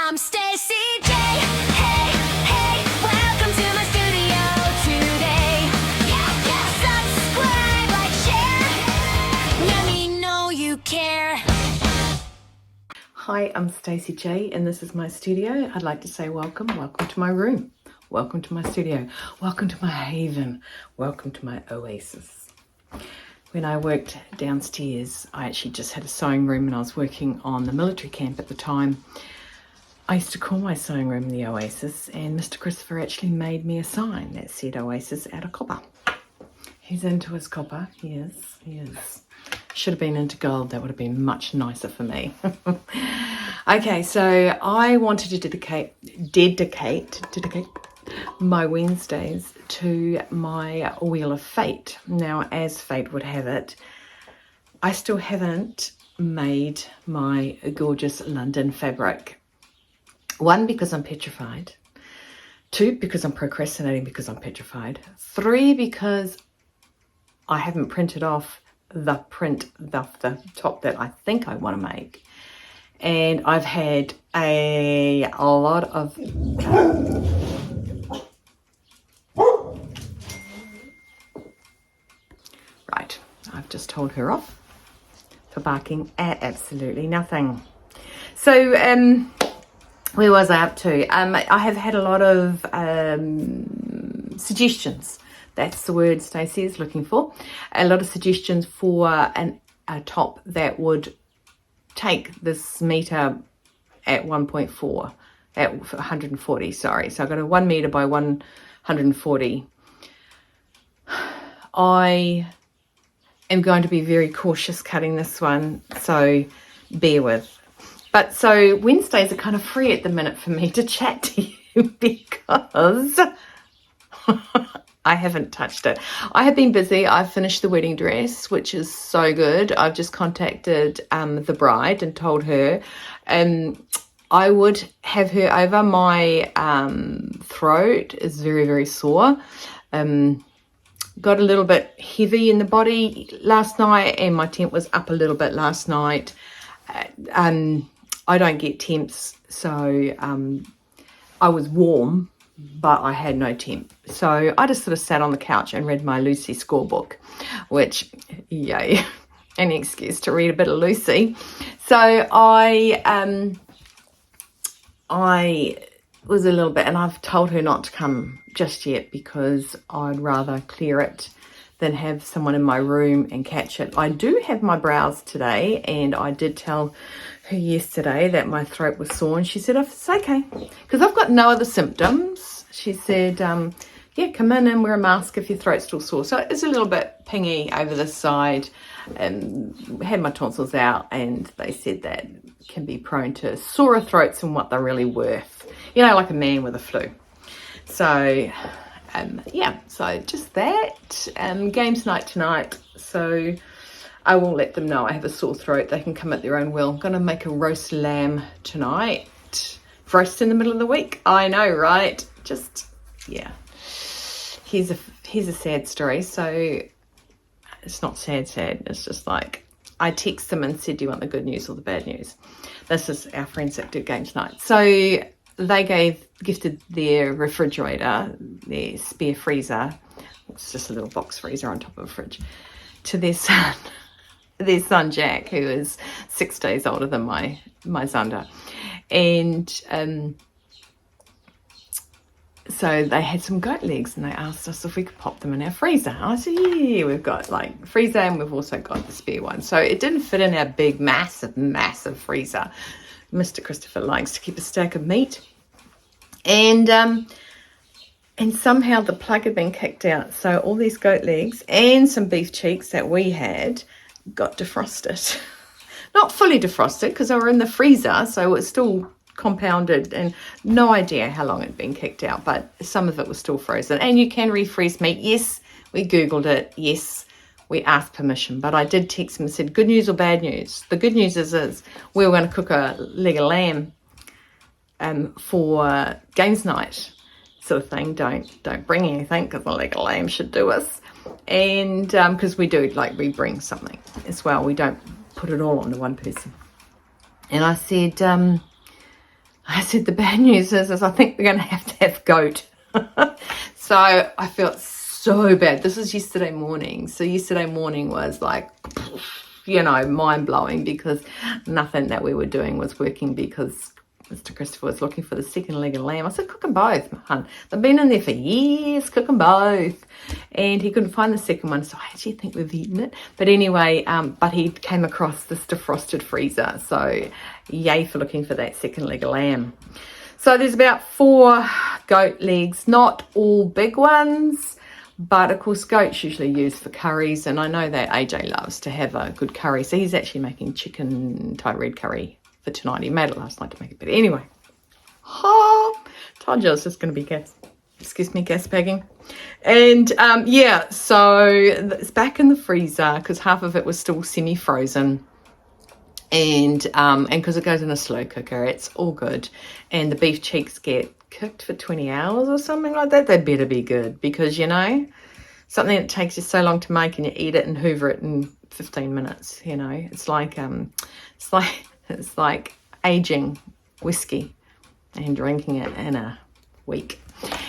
I'm Stacey J. Hey, hey, welcome to my studio today. Subscribe, like, share. Let me know you care. Hi, I'm Stacey J and this is my studio. I'd like to say welcome to my room. Welcome to my studio. Welcome to my haven. Welcome to my oasis. When I worked downstairs, I actually just had a sewing room and I was working on the military camp at the time. I used to call my sewing room the Oasis, and Mr. Christopher actually made me a sign that said Oasis out of copper. He's into his copper. He is. Should have been into gold. That would have been much nicer for me. Okay, so I wanted to dedicate my Wednesdays to my Wheel of Fate. Now, as fate would have it, I still haven't made my gorgeous London fabric. One, because I'm petrified. Two, because I'm procrastinating because I'm petrified. Three, because I haven't printed off the top that I think I want to make. And I've had a lot of right, I've just told her off for barking at absolutely nothing. So where was I up to? I have had a lot of suggestions. That's the word Stacey is looking for. A lot of suggestions for a top that would take this meter at 1.4, at 140, sorry. So I've got a 1 meter by 140. I am going to be very cautious cutting this one, so bear with. But so Wednesdays are kind of free at the minute for me to chat to you because I haven't touched it. I have been busy. I've finished the wedding dress, which is so good. I've just contacted the bride and told her I would have her over. My throat is very, very sore. Got a little bit heavy in the body last night and my temp was up a little bit last night. I don't get temps, so I was warm, but I had no temp. So I just sort of sat on the couch and read my Lucy scorebook, which, yay, an excuse to read a bit of Lucy. So I was a little bit, and I've told her not to come just yet because I'd rather clear it than have someone in my room and catch it. I do have my brows today, and I did tell her yesterday that my throat was sore, and she said, it's okay, because I've got no other symptoms. She said, yeah, come in and wear a mask if your throat's still sore. So it's a little bit pingy over this side, and had my tonsils out, and they said that can be prone to sore throats than what they're really worth. You know, like a man with a flu. So yeah, so just that. Games night tonight, so I will let them know I have a sore throat. They can come at their own will. I'm going to make a roast lamb tonight. Roast in the middle of the week. I know, right? Just, yeah. Here's a sad story. So it's not sad. It's just like I text them and said, do you want the good news or the bad news? This is our friends that do games night. So they gifted their refrigerator, their spare freezer. It's just a little box freezer on top of a fridge, to their son Jack, who is 6 days older than my Zander. And so they had some goat legs and they asked us if we could pop them in our freezer. And I said, yeah, we've got like freezer and we've also got the spare one. So it didn't fit in our big, massive freezer. Mr. Christopher likes to keep a stack of meat. And somehow the plug had been kicked out. So all these goat legs and some beef cheeks that we had got defrosted. Not fully defrosted because they were in the freezer, so it's still compounded, and no idea how long it had been kicked out, but some of it was still frozen. And you can refreeze meat. Yes, we Googled it. Yes, we asked permission, but I did text him and said, good news or bad news? The good news is we were going to cook a leg of lamb for games night sort of thing. Don't bring anything because the leg of lamb should do us. And because we do, like, we bring something as well. We don't put it all onto one person. And I said, said the bad news is I think we're going to have goat. So I felt so bad. This was yesterday morning. So yesterday morning was like, you know, mind-blowing, because nothing that we were doing was working, because Mr. Christopher was looking for the second leg of lamb. I said, cook them both, hun. They've been in there for years, cook them both. And he couldn't find the second one, so I actually think we've eaten it. But anyway, but he came across this defrosted freezer. So yay for looking for that second leg of lamb. So there's about 4 goat legs, not all big ones. But of course, goat's usually used for curries, and I know that AJ loves to have a good curry. So he's actually making chicken Thai red curry for tonight. He made it last night to make it better. Anyway, told you it's just going to be gas bagging. And yeah, so it's back in the freezer because half of it was still semi-frozen. And because it goes in a slow cooker, it's all good. And the beef cheeks get cooked for 20 hours or something like that. They better be good, because, you know, something that takes you so long to make and you eat it and hoover it in 15 minutes, you know. It's like aging whiskey and drinking it in a week.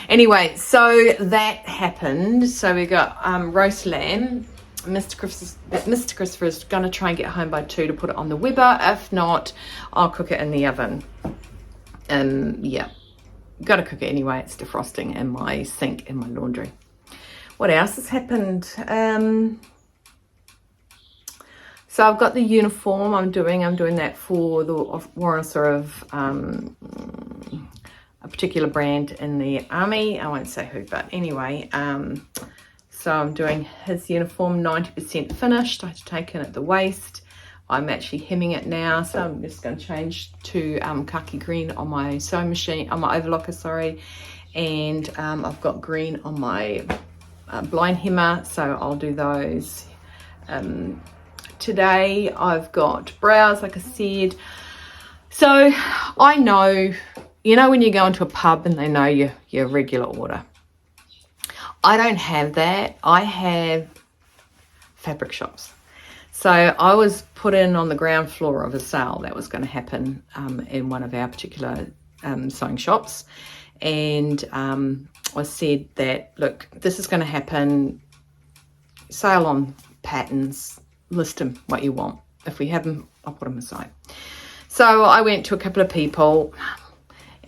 Anyway, so that happened. So we got roast lamb. Mr. Christopher is going to try and get home by 2 to put it on the Weber. If not, I'll cook it in the oven. Yeah, got to cook it anyway. It's defrosting in my sink in my laundry. What else has happened? So I've got the uniform. I'm doing that for the Warrenser of a particular brand in the army. I won't say who, but anyway. So I'm doing his uniform, 90% finished. I had to take in at the waist. I'm actually hemming it now, so I'm just going to change to khaki green on my sewing machine, on my overlocker, sorry. And I've got green on my blind hemmer, so I'll do those. Today I've got brows, like I said. So I know, you know, when you go into a pub and they know your regular order. I don't have that. I have fabric shops. So I was put in on the ground floor of a sale that was going to happen in one of our particular sewing shops. And I said that, look, this is going to happen. Sale on patterns. List them what you want. If we have them, I'll put them aside. So I went to a couple of people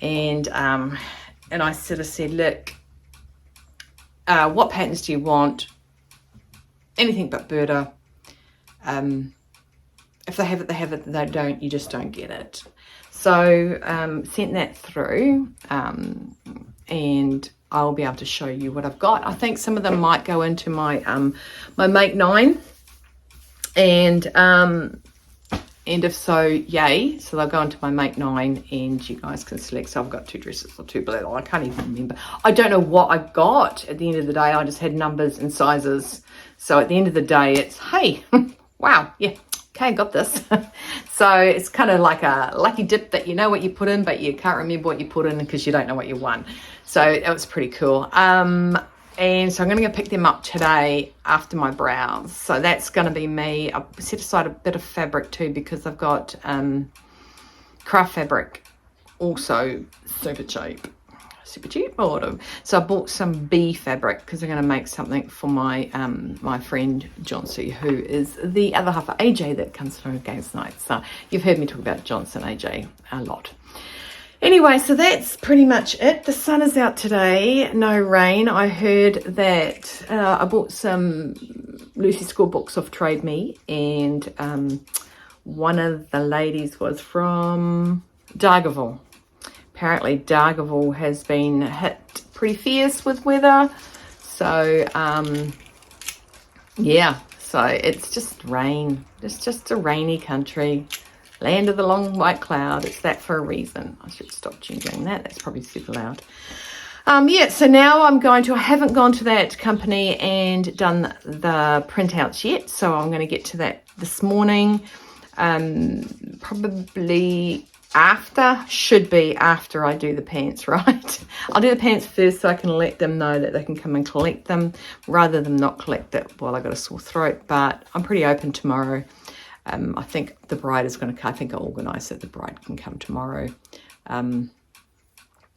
and I sort of said, look, what patterns do you want? Anything but Burda. If they have it, they have it. If they don't, you just don't get it. So sent that through, and I'll be able to show you what I've got. I think some of them might go into my my Make 9, and if so, yay. So they'll go into my Make 9 and you guys can select. So I've got 2 dresses or 2 blue. I can't even remember. I don't know what I got at the end of the day. I just had numbers and sizes. So at the end of the day, it's, hey, wow, yeah, okay, got this. So it's kind of like a lucky dip that you know what you put in, but you can't remember what you put in because you don't know what you won. So that was pretty cool. And so I'm going to go pick them up today after my brows. So that's going to be me. I've set aside a bit of fabric too because I've got craft fabric, also super cheap. So I bought some bee fabric because I'm going to make something for my my friend Johnson, who is the other half of AJ that comes from Games Night. So you've heard me talk about Johnson AJ a lot. Anyway, so that's pretty much it. The sun is out today, no rain. I heard that I bought some Lucy School books off Trade Me, and one of the ladies was from Dargaville. Apparently Dargaville has been hit pretty fierce with weather. So, yeah, so it's just rain. It's just a rainy country. Land of the long white cloud. It's that for a reason. I should stop doing that. That's probably super loud. Yeah, so now I haven't gone to that company and done the printouts yet. So I'm going to get to that this morning. Probably should be after I do the pants, right? I'll do the pants first so I can let them know that they can come and collect them rather than not collect it while I got a sore throat. But I'm pretty open tomorrow. I think the bride is going to come. I think I'll organise that the bride can come tomorrow.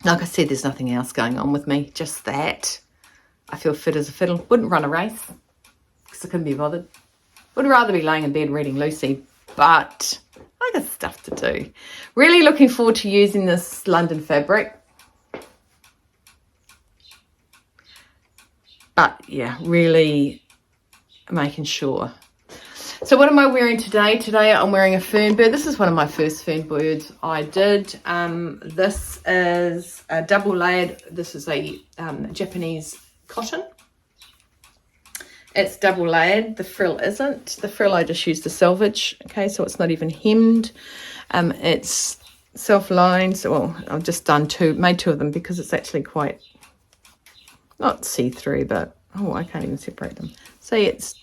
Like I said, there's nothing else going on with me, just that. I feel fit as a fiddle. Wouldn't run a race because I couldn't be bothered. Would rather be laying in bed reading Lucy, but I got stuff to do. Really looking forward to using this London fabric. But yeah, really making sure. So what am I wearing today? Today I'm wearing a fern bird. This is one of my first fern birds I did. This is a double layered. This is a Japanese cotton. It's double layered. The frill isn't. The frill I just used to selvage. Okay, so it's not even hemmed. It's self-lined. So, well, I've just made two of them because it's actually quite not see-through, but I can't even separate them. See, it's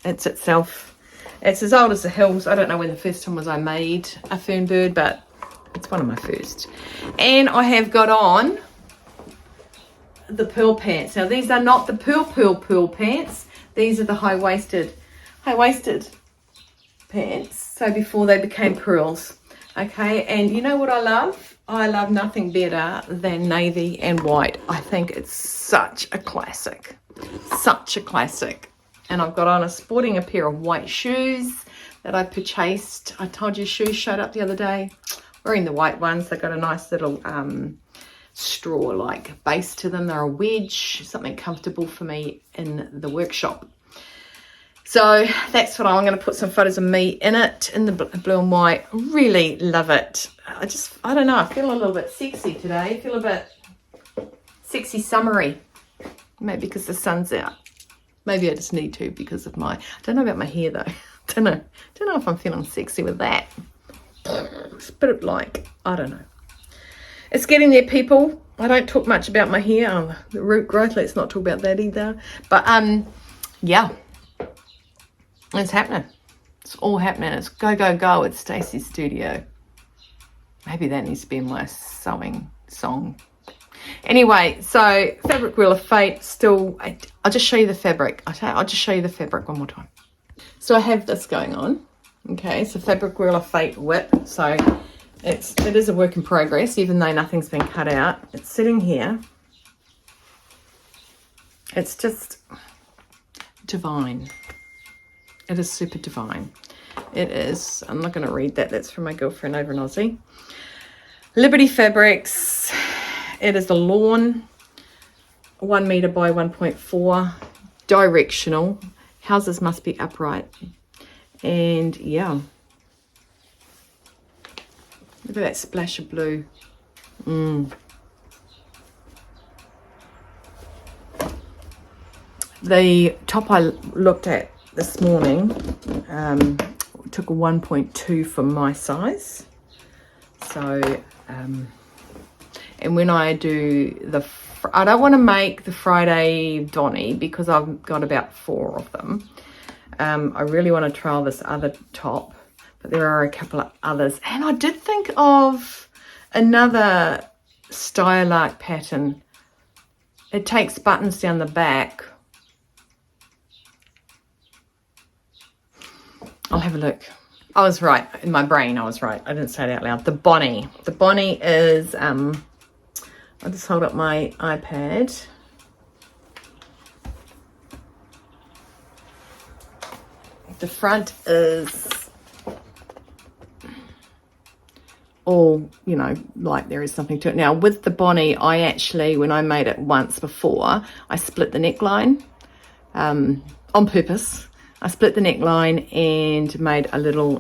itself. It's as old as the hills. I don't know when the first time was I made a fern bird, but it's one of my first. And I have got on the pearl pants. Now these are not the pearl pants. These are the high-waisted pants. So before they became pearls. Okay, and you know what I love? I love nothing better than navy and white. I think it's such a classic. Such a classic. And I've got on sporting a pair of white shoes that I purchased. I told you shoes showed up the other day. Wearing the white ones. They've got a nice little straw-like base to them. They're a wedge, something comfortable for me in the workshop. So that's what I'm going to put some photos of me in it, in the blue and white. Really love it. I don't know, I feel a little bit sexy today. I feel a bit sexy summery. Maybe because the sun's out. Maybe I just need to because of I don't know about my hair though. Don't know if I'm feeling sexy with that. It's a bit like, I don't know. It's getting there, people. I don't talk much about my hair. The root growth, let's not talk about that either. But yeah. It's happening. It's all happening. It's go, go, go at Stacey's studio. Maybe that needs to be my sewing song. Anyway, so Fabricwheeloffate still, I'll just show you the fabric. I'll just show you the fabric one more time. So I have this going on. Okay, so Fabricwheeloffate whip. So it is a work in progress, even though nothing's been cut out. It's sitting here. It's just divine. It is super divine. It is. I'm not going to read that. That's from my girlfriend over in Aussie. Liberty Fabrics. It is a lawn, 1 meter by 1.4, directional. Houses must be upright. And yeah. Look at that splash of blue. The top I looked at this morning took a 1.2 for my size. So, and when I do I don't want to make the Friday Donny because I've got about 4 of them. I really want to trial this other top, but there are a couple of others. And I did think of another Stylark pattern. It takes buttons down the back. I'll have a look. I was right. In my brain, I was right. I didn't say it out loud. The Bonnie. The Bonnie is, I'll just hold up my iPad. The front is all, you know, like there is something to it. Now, with the Bonnie, I actually, when I made it once before, I split the neckline on purpose. I split the neckline and made a little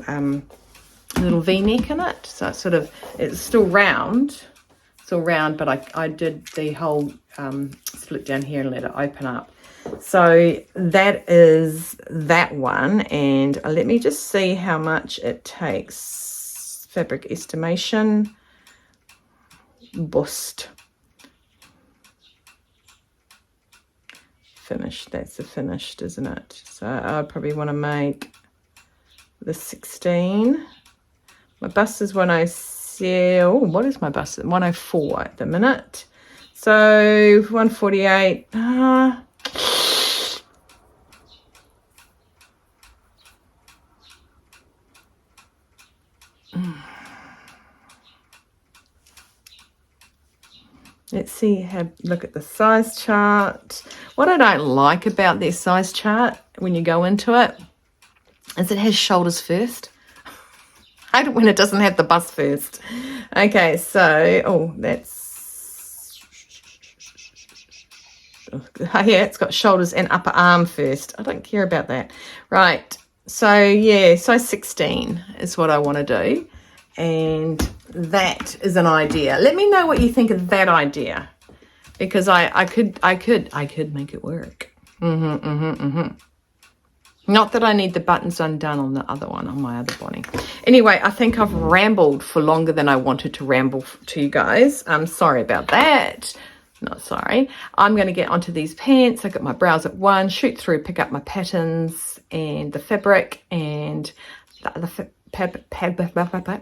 V-neck in it. So it's sort of, it's still round. Still round, but I did the whole split down here and let it open up. So that is that one. And let me just see how much it takes. Fabric estimation. Bust. Finished. That's the finished, isn't it? So I probably want to make the 16. My bust is 107. Oh, what is my bust? 104 at the minute. So 148. Let's see, look at the size chart. What I don't like about their size chart when you go into it is it has shoulders first. I hate it when it doesn't have the bust first. Okay, so, yeah, it's got shoulders and upper arm first. I don't care about that. Right, so yeah, size 16 is what I want to do. And that is an idea. Let me know what you think of that idea, because I could make it work. Not that I need the buttons undone on the other one, on my other body. Anyway, I think I've rambled for longer than I wanted to ramble to you guys. I'm sorry about that. Not sorry. I'm going to get onto these pants. I got my brows at 1, shoot through, pick up my patterns and the fabric and the other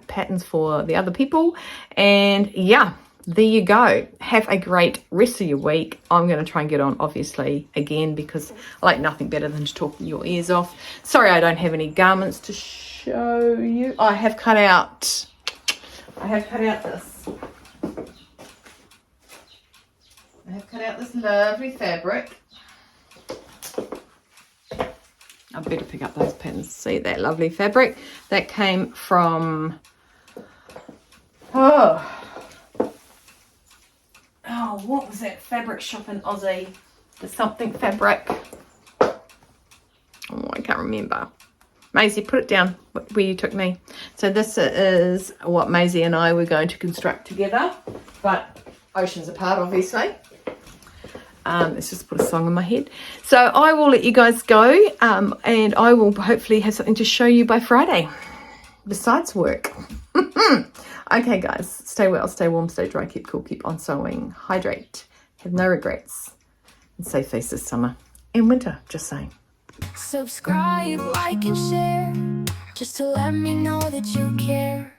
patterns for the other people. And yeah, there you go. Have a great rest of your week. I'm going to try and get on, obviously, again, because I like nothing better than to talk your ears off. Sorry I don't have any garments to show you. I have cut out this. I have cut out this lovely fabric. I better pick up those patterns. See that lovely fabric? That came from, what was that fabric shop in Aussie? The something fabric. Oh, I can't remember. Maisie, put it down where you took me. So this is what Maisie and I were going to construct together, but oceans apart, obviously. Let's just put a song in my head. So I will let you guys go, and I will hopefully have something to show you by Friday, besides work. Okay, guys, stay well, stay warm, stay dry, keep cool, keep on sewing, hydrate, have no regrets, and save face this summer and winter, just saying. Subscribe, like, and share, just to let me know that you care.